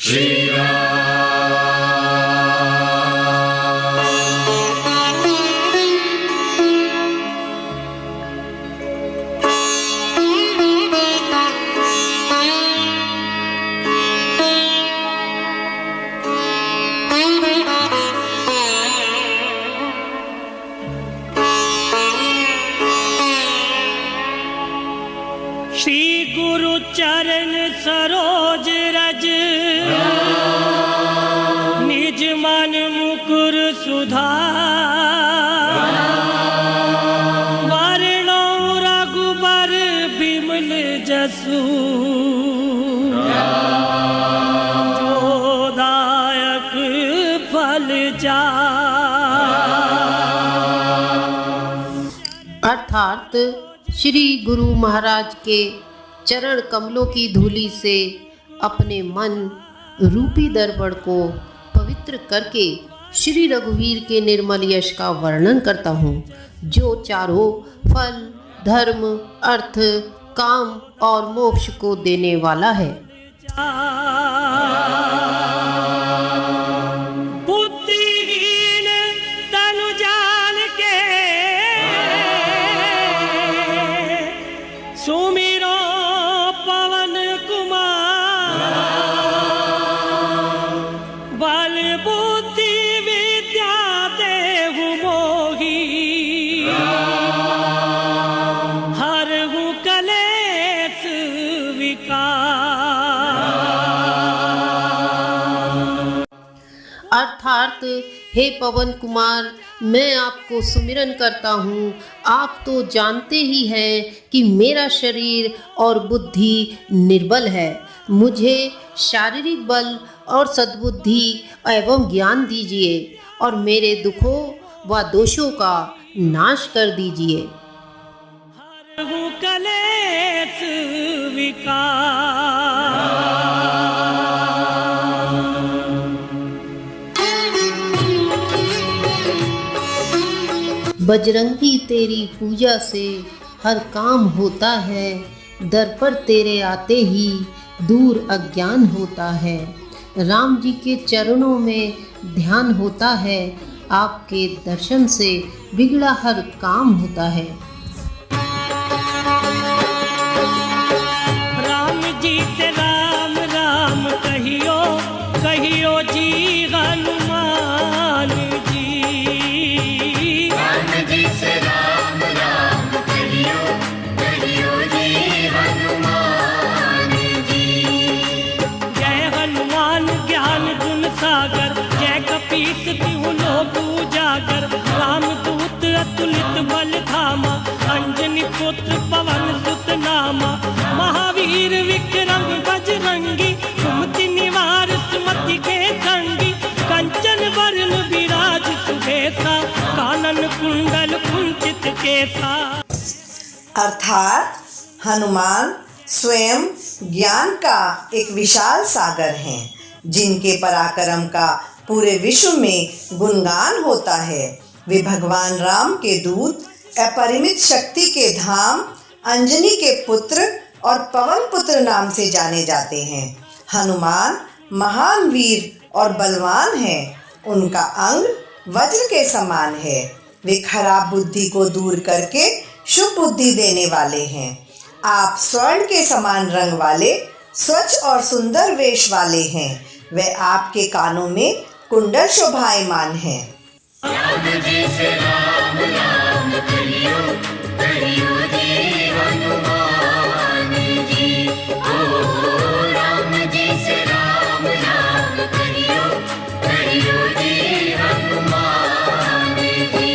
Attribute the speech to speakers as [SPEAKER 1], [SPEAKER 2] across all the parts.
[SPEAKER 1] श्री
[SPEAKER 2] गुरु चरण सरोज रज निज मन मुकुर सुधार वरणो रघुबर बिमल जसु जोदायक फल जा।
[SPEAKER 3] अर्थात श्री गुरु महाराज के चरण कमलों की धूलि से अपने मन रूपी दर्पण को पवित्र करके श्री रघुवीर के निर्मल यश का वर्णन करता हूँ, जो चारों फल, धर्म, अर्थ, काम और मोक्ष को देने वाला है।
[SPEAKER 2] सुमिरो पवन कुमार बल बुद्धि विद्या देहु मोही हरहु कलेश विकार।
[SPEAKER 3] अर्थात हे पवन कुमार, मैं आपको सुमिरन करता हूँ। आप तो जानते ही हैं कि मेरा शरीर और बुद्धि निर्बल है। मुझे शारीरिक बल और सद्बुद्धि एवं ज्ञान दीजिए और मेरे दुखों व दोषों का नाश कर दीजिए।
[SPEAKER 2] हरहु कलेश विकार।
[SPEAKER 3] बजरंगी तेरी पूजा से हर काम होता है, दर पर तेरे आते ही दूर अज्ञान होता है। राम जी के चरणों में ध्यान होता है, आपके दर्शन से बिगड़ा हर काम होता है।
[SPEAKER 2] राम जी से राम राम कहियो, कहियो जी हनुमान जी।
[SPEAKER 1] राम जी से राम राम कहियो, कहियो जी हनुमान जी।
[SPEAKER 2] जय हनुमान ज्ञान गुण सागर, जय कपीस तिहु लोक उजागर। राम दूत अतुलित बल धामा, अंजनी पुत्र पवन सुत नामा। महावीर विक्रम बजरंगी, सुमति निवार सुमति के संगी। कंचन वरण विराज सुबेसा, कानन कुंडल कुंचित केसा।
[SPEAKER 4] अर्थात हनुमान स्वयं ज्ञान का एक विशाल सागर हैं, जिनके पराक्रम का पूरे विश्व में गुणगान होता है। वे भगवान राम के दूत, अपरिमित शक्ति के धाम, अंजनी के पुत्र और पवन पुत्र नाम से जाने जाते हैं। हनुमान महान वीर और बलवान हैं। उनका अंग वज्र के समान है। वे खराब बुद्धि को दूर करके शुभ बुद्धि देने वाले हैं। आप स्वर्ण के समान रंग वाले, स्वच्छ और सुंदर वेश वाले हैं। वे आपके कानों में कुंडल शोभायमान हैं।
[SPEAKER 1] राम जी से राम राम कहियो, कहियो जी हनुमान जी। ओ राम जी से राम राम कहियो, कहियो जी हनुमान जी।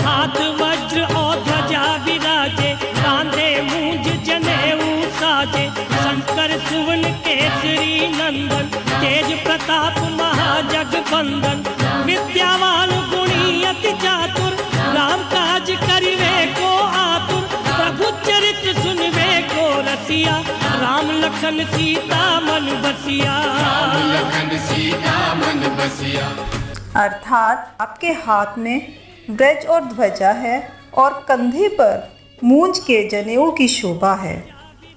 [SPEAKER 2] हाथ वज्र और ध्वजा विराजे, कांधे मूंज जनेऊ साजे। शंकर सुवन केसरी नंदन, तेज प्रताप महाजगबंदन। विद्यावान गुणी अति चातुर, राम काज करिवे को आतुर। प्रभु चरित सुनवे को रसिया, राम लखन सीता मन बसिया।
[SPEAKER 1] राम लखन सीता मन बसिया।
[SPEAKER 5] अर्थात आपके हाथ में ब्रज और ध्वजा है और कंधे पर मूंज के जनेऊ की शोभा है।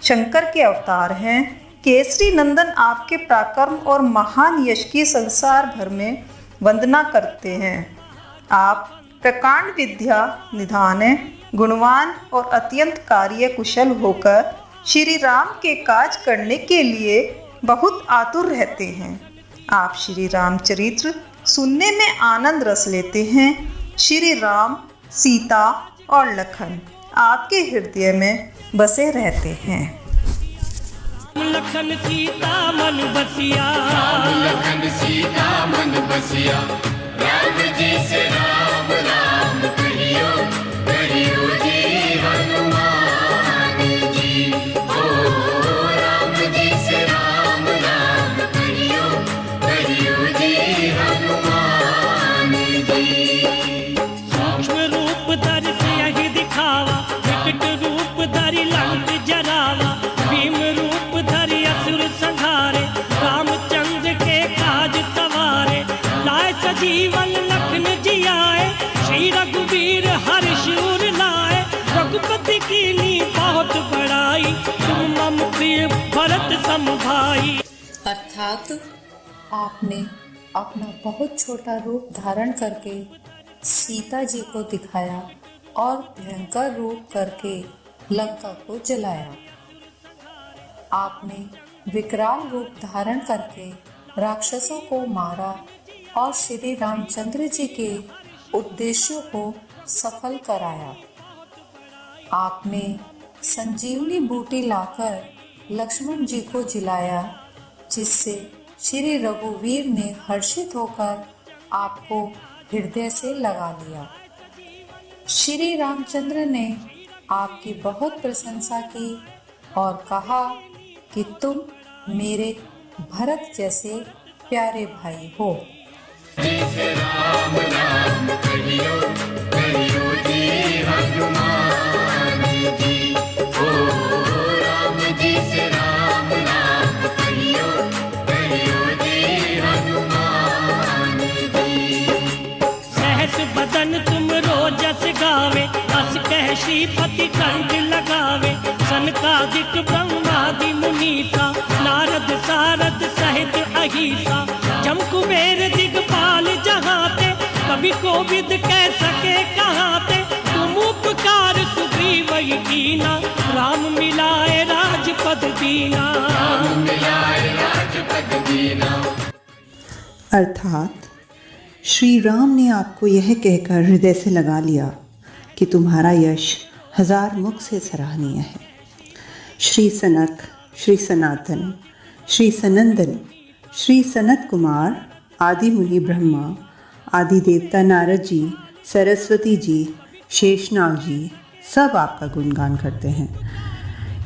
[SPEAKER 5] शंकर के अवतार हैं, केसरी नंदन आपके पराक्रम और महान यश की संसार भर में वंदना करते हैं। आप प्रकांड विद्या निधान गुणवान और अत्यंत कार्य कुशल होकर श्री राम के काज करने के लिए बहुत आतुर रहते हैं। आप श्री रामचरित्र सुनने में आनंद रस लेते हैं। श्री राम, सीता और लखन आपके हृदय में बसे रहते हैं।
[SPEAKER 2] लखन सीता मन बसिया,
[SPEAKER 1] लखन सीता मन बसिया। राम जी से राम राम कहियो, कहियो जी हनुमान जी। ओ राम जी से राम राम कहियो, कहियो जी हनुमान जी।
[SPEAKER 2] सूक्ष्म रूप धर सियहि दिखावा, विकट रूप धरि लंक जरावा। भीम रूप धरि असुर संहारे, रामचंद्र के काज सवारे। लाए सजीवन लखन जियाए, श्री रघुवीर हर्ष उर लाए। रघुपति कीन्ही बहुत बड़ाई, तुम मम प्रिय भरत सम भाई।
[SPEAKER 6] अर्थात आपने अपना बहुत छोटा रूप धारण करके सीता जी को दिखाया और भयंकर रूप करके लंका को जलाया। आपने विकराल रूप धारण करके राक्षसों को मारा और श्री रामचंद्र जी के उद्देश्यों को सफल कराया। आपने संजीवनी बूटी लाकर लक्ष्मण जी को जिलाया, जिससे श्री रघुवीर ने हर्षित होकर आपको हृदय से लगा लिया। श्री रामचंद्र ने आपकी बहुत प्रशंसा की और कहा कि तुम मेरे भरत जैसे प्यारे भाई हो।
[SPEAKER 1] राम राम कहियो, कहियो जी हनुमान जी। ओ राम जी से राम राम कहियो, कहियो जी हनुमान जी।
[SPEAKER 2] सहस बदन तुम रोजस गावे, अस कह श्रीपति कंठ लगावे। सनकादिक ब्रह्मादि मुनीसा, नारद सारद सहित अहिसा। जम कुबेर दिगपाल जहाते, कवि कोविद कह सके कहाते। तुम उपकार सुग्रीव कीना, राम मिलाए राजपद दीना।
[SPEAKER 1] राम मिलाए राजपद दीना।
[SPEAKER 7] अर्थात श्री राम ने आपको यह कहकर हृदय से लगा लिया कि तुम्हारा यश हजार मुख से सराहनीय है। श्री सनक, श्री सनातन, श्री सनंदन, श्री सनत कुमार, आदि मुनि ब्रह्मा, आदि देवता नारद जी, सरस्वती जी, शेषनाग जी सब आपका गुणगान करते हैं।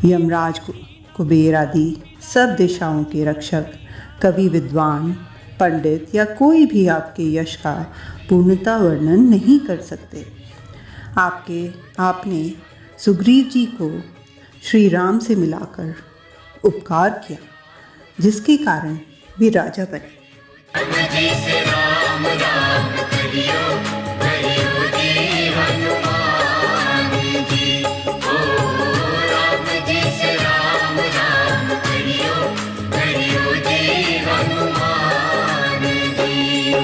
[SPEAKER 7] यमराज कुबेर आदि सब दिशाओं के रक्षक, कवि, विद्वान, पंडित या कोई भी आपके यश का पूर्णता वर्णन नहीं कर सकते। आपने सुग्रीव जी को श्री राम से मिलाकर उपकार किया, जिसके कारण वे राजा बने।
[SPEAKER 1] राम जी से राम राम कहियो, कहियो जी हनुमान जी। ओ राम जी से राम राम कहियो, कहियो जी हनुमान जी।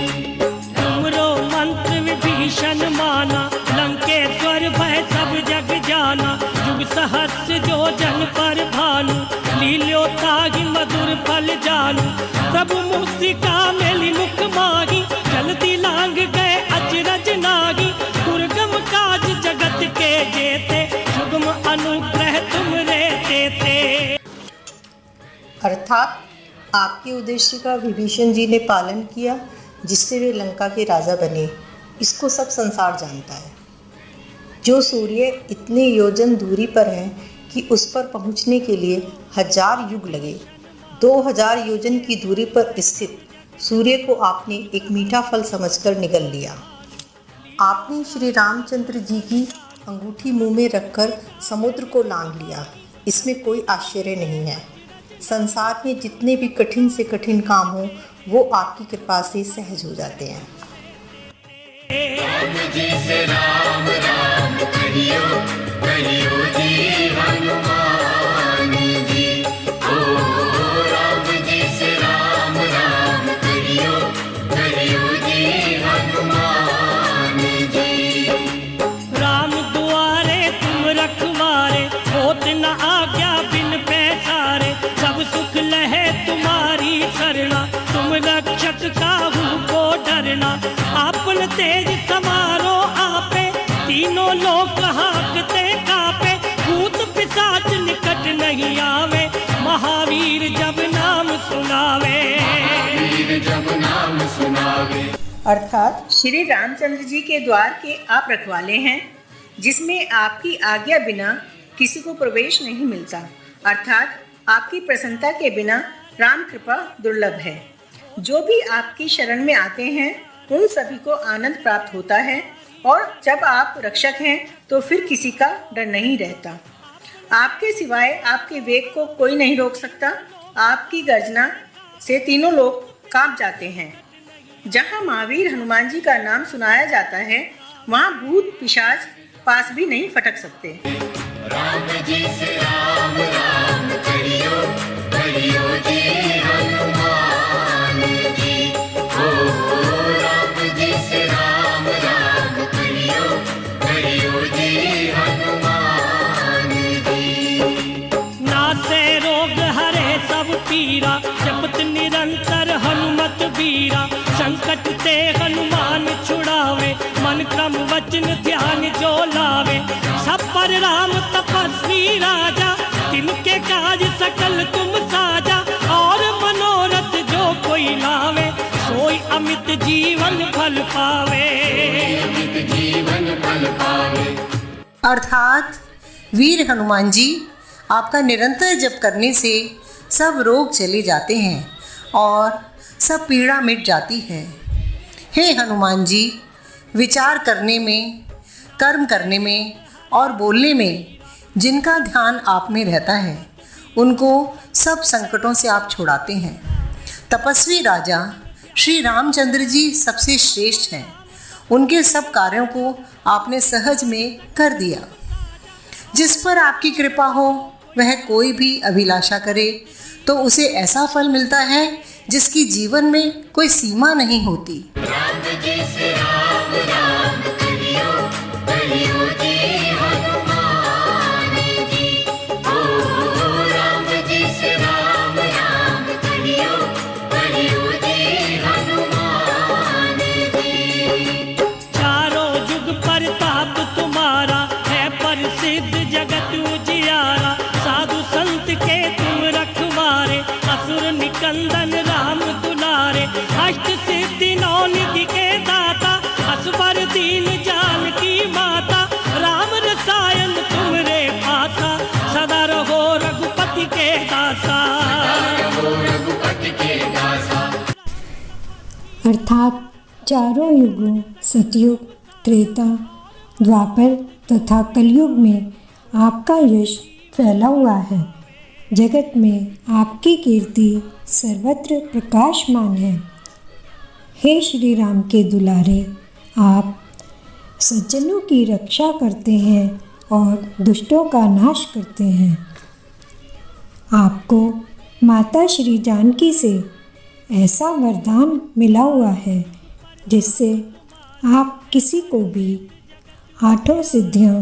[SPEAKER 2] तुमरो मंत्र विभीषण माना, लंकेश्वर भय सब जग जाना। युग सहस्र जो जन पर भानु, लील्यो ताहि मधुर फल जानू। प्रभु मुस्रिका मेलि मुख माही, जल्दी लांग गए अचरज नाही। दुर्गम काज जगत के जेते, सुगम अनुग्रह तुमरे देते।
[SPEAKER 5] अर्थात आपके उद्देश्य का विभीषण जी ने पालन किया, जिससे वे लंका के राजा बने। इसको सब संसार जानता है। जो सूर्य इतने योजन दूरी पर है कि उस पर पहुंचने के लिए 1000 युग लगे, 2000 योजन की दूरी पर स्थित सूर्य को आपने एक मीठा फल समझकर निगल लिया। आपने श्री रामचंद्र जी की अंगूठी मुंह में रखकर समुद्र को लांघ लिया। इसमें कोई आश्चर्य नहीं है। संसार में जितने भी कठिन से कठिन काम हो, वो आपकी कृपा से सहज हो जाते हैं।
[SPEAKER 1] राम जी से राम राम कहियो, कहियो जी हनुमान जी। ओ
[SPEAKER 2] तुम्हारी शरणा, तुम रक्षक काहू को डरना। आपन तेज समारो आपे, तीनों लोक हाकते कापे। भूत पिशाच निकट नहीं आवे, महावीर जब नाम सुनावे।
[SPEAKER 1] वीर जब नाम सुनावे।
[SPEAKER 5] अर्थात श्री रामचंद्र जी के द्वार के आप रखवाले हैं, जिसमें आपकी आज्ञा बिना किसी को प्रवेश नहीं मिलता। अर्थात आपकी प्रसन्नता के बिना राम कृपा दुर्लभ है। जो भी आपकी शरण में आते हैं उन सभी को आनंद प्राप्त होता है, और जब आप रक्षक हैं तो फिर किसी का डर नहीं रहता। आपके सिवाय आपके वेग को कोई नहीं रोक सकता। आपकी गर्जना से तीनों लोग कांप जाते हैं। जहाँ महावीर हनुमान जी का नाम सुनाया जाता है, वहाँ भूत पिशाच पास भी नहीं फटक सकते।
[SPEAKER 1] राम जी से राम राम करियो, करियो जी हनुमान जी। हो राम जी से राम राम करियो, करियो जी हनुमान जी।
[SPEAKER 2] नासे रोग हरे सब पीरा, जपत निरंतर हनुमत बीरा। संकट ते हनुमान छुड़ावे, मन क्रम वचन ध्यान जो लावे। सब पर राम तपस्वी राजा, तिनके काज सकल तुम साजा। और मनोरथ जो कोई लावे, सोई अमित जीवन फल पावे।
[SPEAKER 1] अमित जीवन फल पावे।
[SPEAKER 5] अर्थात वीर हनुमान जी, आपका निरंतर जप करने से सब रोग चले जाते हैं और सब पीड़ा मिट जाती है। हे हनुमान जी, विचार करने में, कर्म करने में और बोलने में जिनका ध्यान आप में रहता है, उनको सब संकटों से आप छुड़ाते हैं। तपस्वी राजा श्री रामचंद्र जी सबसे श्रेष्ठ हैं। उनके सब कार्यों को आपने सहज में कर दिया। जिस पर आपकी कृपा हो वह कोई भी अभिलाषा करे तो उसे ऐसा फल मिलता है जिसकी जीवन में कोई सीमा नहीं होती।
[SPEAKER 1] राम जी से राम राम करियो, करियो जी हनुमान जी। हो राम जी से राम राम करियो, करियो जी हनुमान जी।
[SPEAKER 2] चारों जुग प्रताप तुम्हारा, है प्रसिद्ध जगत उजियारा। साधु संत के तुम रखवारे, असुर निकंदन राम दुलारे। अष्ट सिद्धि नौ निधि के दाता, असवर दीन जानकी माता। राम रसायन तुमरे पासा, सदा रहो रघुपति के दासा।
[SPEAKER 1] रहो रघुपति के दासा।
[SPEAKER 8] अर्थात चारों युगों सतयुग, त्रेता, द्वापर तथा कलयुग में आपका यश फैला हुआ है। जगत में आपकी कीर्ति सर्वत्र प्रकाशमान है। हे श्री राम के दुलारे, आप सज्जनों की रक्षा करते हैं और दुष्टों का नाश करते हैं। आपको माता श्री जानकी से ऐसा वरदान मिला हुआ है जिससे आप किसी को भी 8 सिद्धियाँ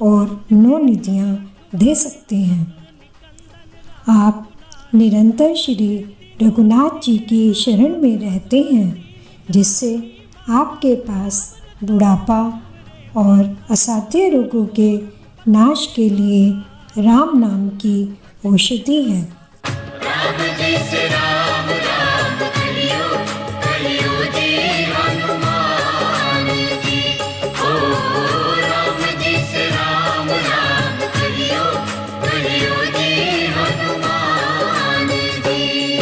[SPEAKER 8] और 9 निधियाँ दे सकते हैं। आप निरंतर श्री रघुनाथ जी की शरण में रहते हैं, जिससे आपके पास बुढ़ापा और असाध्य रोगों के नाश के लिए राम नाम की औषधि है।
[SPEAKER 1] राम जी से राम राम करियो, करियो जी हनुमान जी। हो राम जी से राम राम करियो, करियो जी हनुमान जी।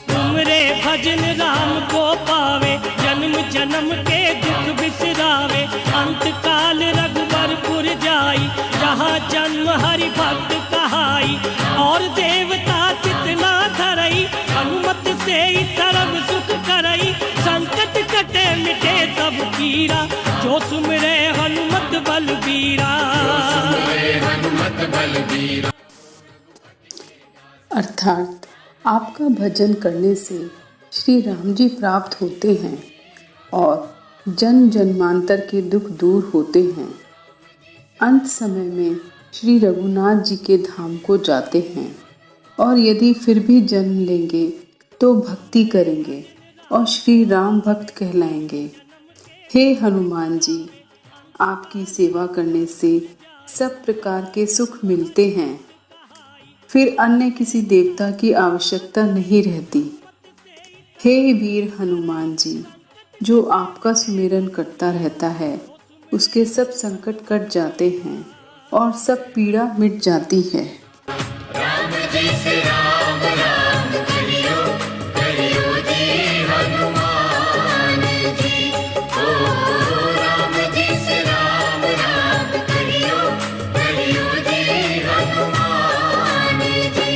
[SPEAKER 2] तुमरे भजन राम को पावे, जन्म जन्म के दुख बिसरावे। अंत काल रघुबरपुर जाई, जहाँ जन्म हरि भक्त कहाई। और देवता चितना धरई, हनुमत से ही सर्व सुख करई। संकट कटे मिटे सब पीरा, जो सुमरे हनुमत बलबीरा।
[SPEAKER 1] हनुमत बलबीरा।
[SPEAKER 9] अर्थात आपका भजन करने से श्री राम जी प्राप्त होते हैं और जन्म जन्मांतर के दुख दूर होते हैं। अंत समय में श्री रघुनाथ जी के धाम को जाते हैं। और यदि फिर भी जन्म लेंगे तो भक्ति करेंगे और श्री राम भक्त कहलाएंगे। हे हनुमान जी, आपकी सेवा करने से सब प्रकार के सुख मिलते हैं, फिर अन्य किसी देवता की आवश्यकता नहीं रहती। हे वीर हनुमान जी, जो आपका सुमिरन करता रहता है उसके सब संकट कट जाते हैं और सब पीड़ा मिट जाती है।
[SPEAKER 1] राम जी से राम राम करियो करियो जी हनुमान जी। ओ राम जी से राम राम करियो करियो जी हनुमान जी।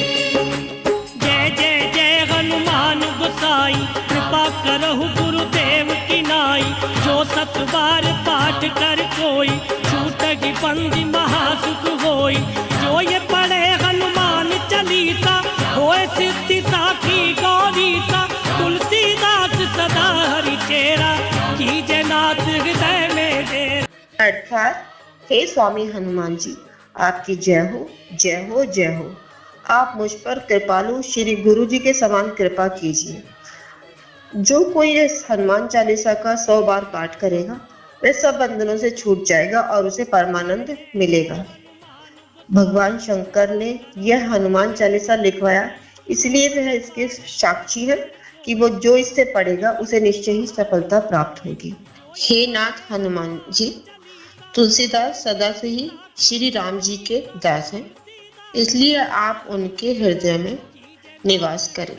[SPEAKER 2] जय जय जय हनुमान गोसाई, कृपा करहु गुरुदेव की नाई। जो सत बार पाठ कर कोई, छूटहि बंदी महासुख होई। जो ये पढ़े हनुमान चालीसा, होए सिद्धि साखी गौरीसा। तुलसीदास सदा हरि चेरा, कीजे नाथ हृदय में डेरा।
[SPEAKER 10] अर्थात हे स्वामी हनुमान जी, आपकी जय हो जय हो जय हो। आप मुझ पर कृपालु श्री गुरु जी के समान कृपा कीजिए। जो कोई इस हनुमान चालीसा का 100 बार पाठ करेगा वह सब बंधनों से छूट जाएगा और उसे परमानंद मिलेगा। भगवान शंकर ने यह हनुमान चालीसा लिखवाया, इसलिए वह इसके साक्षी है कि वो जो इससे पढ़ेगा उसे निश्चय ही सफलता प्राप्त होगी। हे नाथ हनुमान जी, तुलसीदास सदा से ही श्री राम जी के दास हैं, इसलिए आप उनके हृदय में निवास करें।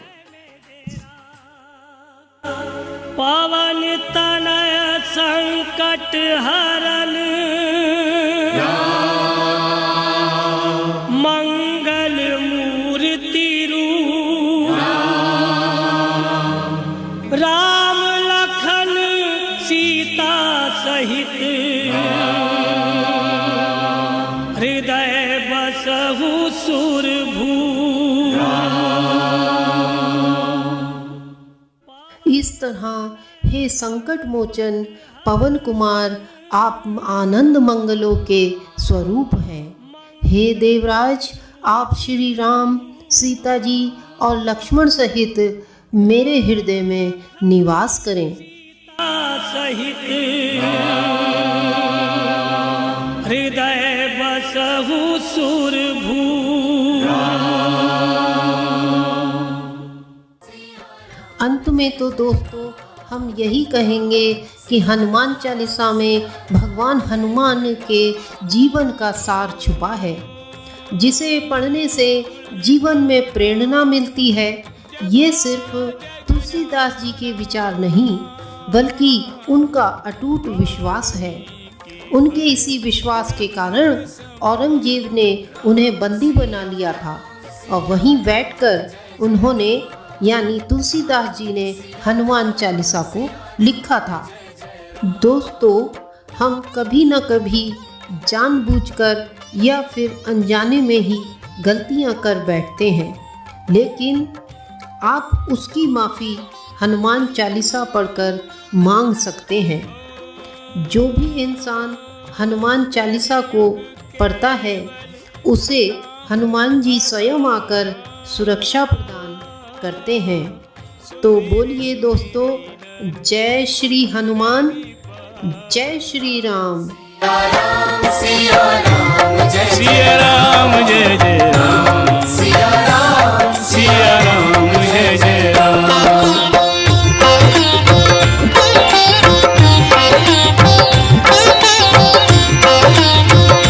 [SPEAKER 2] पावन तनय संकट हरन, मंगल मूर्ति रूप। राम लखन सीता सहित, हृदय बसहु सुरभूप।
[SPEAKER 3] इस तरह हे संकट मोचन पवन कुमार, आप आनंद मंगलों के स्वरूप हैं। हे देवराज, आप श्री राम, सीता जी और लक्ष्मण सहित मेरे हृदय में निवास करें।
[SPEAKER 2] सहित हृदय बसहु सुरभूप।
[SPEAKER 3] अंत में तो दोस्तों हम यही कहेंगे कि हनुमान चालीसा में भगवान हनुमान के जीवन का सार छुपा है, जिसे पढ़ने से जीवन में प्रेरणा मिलती है। ये सिर्फ तुलसीदास जी के विचार नहीं, बल्कि उनका अटूट विश्वास है। उनके इसी विश्वास के कारण औरंगजेब ने उन्हें बंदी बना लिया था और वहीं बैठकर उन्होंने यानी तुलसीदास जी ने हनुमान चालीसा को लिखा था। दोस्तों, हम कभी न कभी जानबूझकर या फिर अनजाने में ही गलतियां कर बैठते हैं, लेकिन आप उसकी माफ़ी हनुमान चालीसा पढ़कर मांग सकते हैं। जो भी इंसान हनुमान चालीसा को पढ़ता है उसे हनुमान जी स्वयं आकर सुरक्षा प्रदान करते हैं। तो बोलिए दोस्तों, जय श्री हनुमान, जय श्री राम।
[SPEAKER 1] सिया राम जय जय राम।